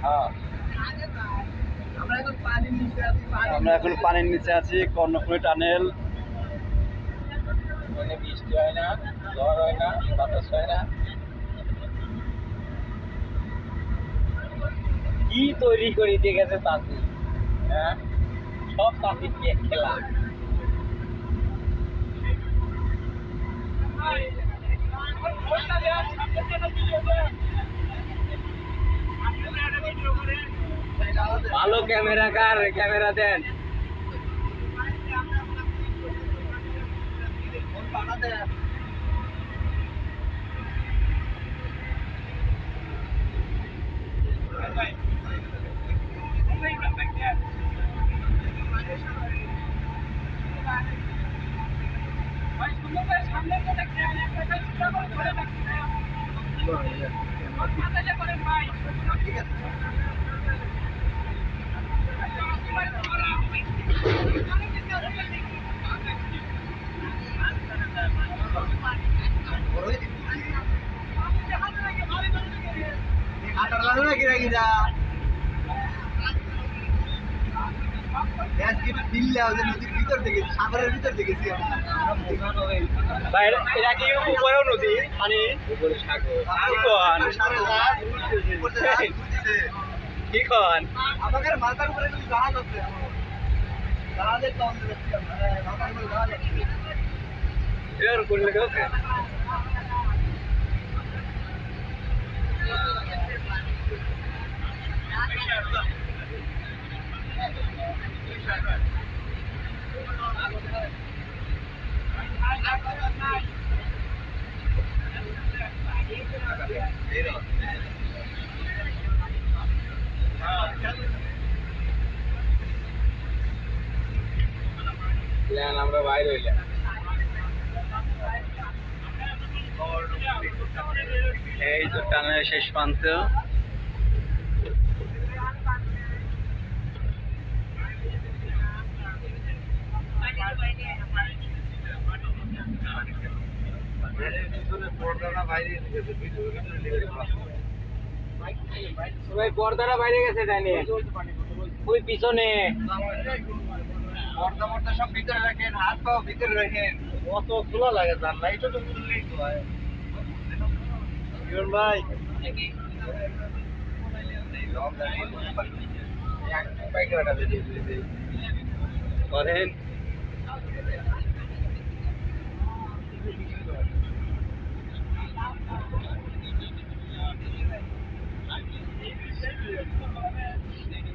হ্যাঁ আমরা এখন পানির নিচে আছি, কর্ণফুলী টানেল। মানে বৃষ্টি হয় না, ঝড় হয় না, বাতাস হয় না। কি তৈরি করে দিয়ে গেছে তাঁতি, হ্যাঁ সব তাঁতি নিয়ে খেলা। ভালো ক্যামেরা কার, ক্যামেরা দেন। নদীর ভিতর থেকে, সাগরের ভিতর দেখেছি এরা কি উপরেও নদী, মানে উপরে সাগর। কি কন আমাদের মাথার উপরে জাহাজ আছে, জাহাজের কম মাথার উপরে জাহাজ আছে। এর করলে কেউ আমরা বাইরে হইলাম। এই তো টানেলের শেষ প্রান্ত। সবাই পর্দাটা বাইরে গেছে, জানি ওই পিছনে পর্দা মর্দা সব ভিতরে রাখেন, হাত পাও ভিতরে রাখেন। অত খোলা লাগে, জানলা এটা তো খুললেই তো হয়। ভাই করেন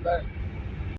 Bye.